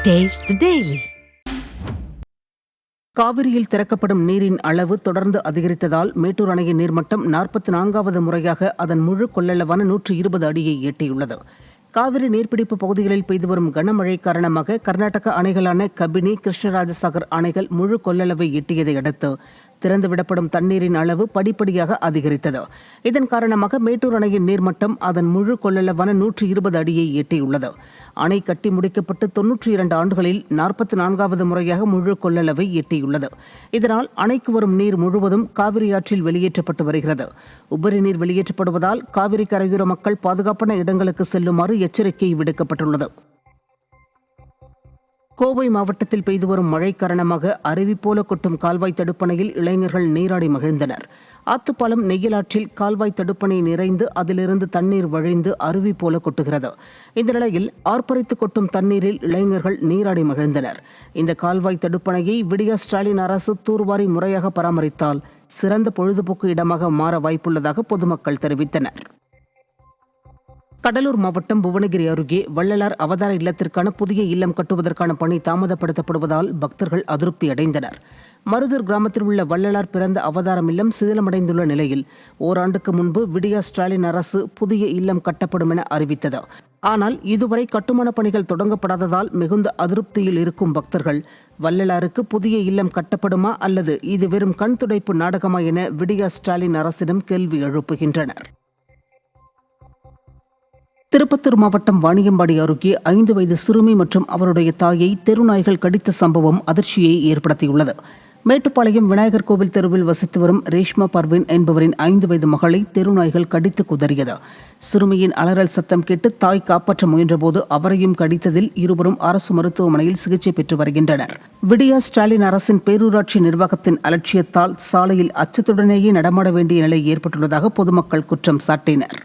Taste the Daily. காவிரியில் திறக்கப்படும் நீரின் அளவு தொடர்ந்து அதிகரித்ததால் மேட்டூர் அணையின் நீர்மட்டம் 44வது முறையாக அதன் முழு கொள்ளளவான 120 அடியை எட்டியுள்ளது. காவிரி நீர்பிடிப்பு பகுதிகளில் பெய்து வரும் கனமழை காரணமாக கர்நாடக அணைகளான கபினி, கிருஷ்ணராஜசாகர் அணைகள் முழு கொள்ளளவை எட்டியதை அடுத்து திறந்துவிடப்படும் தண்ணீரின் அளவு படிப்படியாக அதிகரித்தது. இதன் காரணமாக மேட்டூர் அணையின் நீர்மட்டம் அதன் முழு கொள்ளளவான 120 அடியை எட்டியுள்ளது. அணை கட்டி முடிக்கப்பட்டு 92 ஆண்டுகளில் 44வது முறையாக முழு கொள்ளளவை எட்டியுள்ளது. இதனால் அணைக்கு வரும் நீர் முழுவதும் காவிரி ஆற்றில் வெளியேற்றப்பட்டு வருகிறது. உபரி நீர் வெளியேற்றப்படுவதால் காவிரி கரையோர மக்கள் பாதுகாப்பான இடங்களுக்கு செல்லுமாறு எச்சரிக்கை விடுக்கப்பட்டுள்ளது. கோவை மாவட்டத்தில் பெய்து வரும் மழை காரணமாக அருவி போல கொட்டும் கால்வாய் தடுப்பணையில் இளைஞர்கள் நீராடி மகிழ்ந்தனர். ஆத்துப்பாலம் நெய்யலாற்றில் கால்வாய் தடுப்பணை நிறைந்து அதிலிருந்து தண்ணீர் வழிந்து அருவி போல கொட்டுகிறது. இந்த நிலையில் ஆர்ப்பரித்து கொட்டும் தண்ணீரில் இளைஞர்கள் நீராடி மகிழ்ந்தனர். இந்த கால்வாய் தடுப்பணையை விடியா ஸ்டாலின் அரசு தூர்வாரி முறையாக பராமரித்தால் சிறந்த பொழுதுபோக்கு இடமாக மாற வாய்ப்புள்ளதாக பொதுமக்கள் தெரிவித்தனர். கடலூர் மாவட்டம் புவனகிரி அருகே வள்ளலார் அவதார இல்லத்திற்கான புதிய இல்லம் கட்டுவதற்கான பணி தாமதப்படுத்தப்படுவதால் பக்தர்கள் அதிருப்தி அடைந்தனர். மருதூர் கிராமத்தில் உள்ள வள்ளலார் பிறந்த அவதாரம் இல்லம் சிதிலமடைந்துள்ள நிலையில் ஓராண்டுக்கு முன்பு விடியா ஸ்டாலின் அரசு புதிய இல்லம் கட்டப்படும் என அறிவித்தது. ஆனால் இதுவரை கட்டுமான பணிகள் தொடங்கப்படாததால் மிகுந்த அதிருப்தியில் இருக்கும் பக்தர்கள் வள்ளலாருக்கு புதிய இல்லம் கட்டப்படுமா அல்லது இது வெறும் கண் துடைப்பு நாடகமா என விடியா ஸ்டாலின் அரசிடம் கேள்வி எழுப்புகின்றனர். திருப்பத்தூர் மாவட்டம் வாணியம்பாடி அருகே 5 வயது சிறுமி மற்றும் அவருடைய தாயை தெருநாய்கள் கடித்த சம்பவம் அதிர்ச்சியை ஏற்படுத்தியுள்ளது. மேட்டுப்பாளையம் விநாயகர் கோவில் தெருவில் வசித்து வரும் ரேஷ்மா பர்வீன் என்பவரின் 5 வயது மகளை தெருநாய்கள் கடித்து குதறியது. சிறுமியின் அலறல் சத்தம் கேட்டு தாய் காப்பாற்ற முயன்றபோது அவரையும் கடித்ததில் இருவரும் அரசு மருத்துவமனையில் சிகிச்சை பெற்று வருகின்றனர். விடியா ஸ்டாலின் அரசின் பேரூராட்சி நிர்வாகத்தின் அலட்சியத்தால் சாலையில் அச்சத்துடனேயே நடமாட வேண்டிய நிலை ஏற்பட்டுள்ளதாக பொதுமக்கள் குற்றம் சாட்டினர்.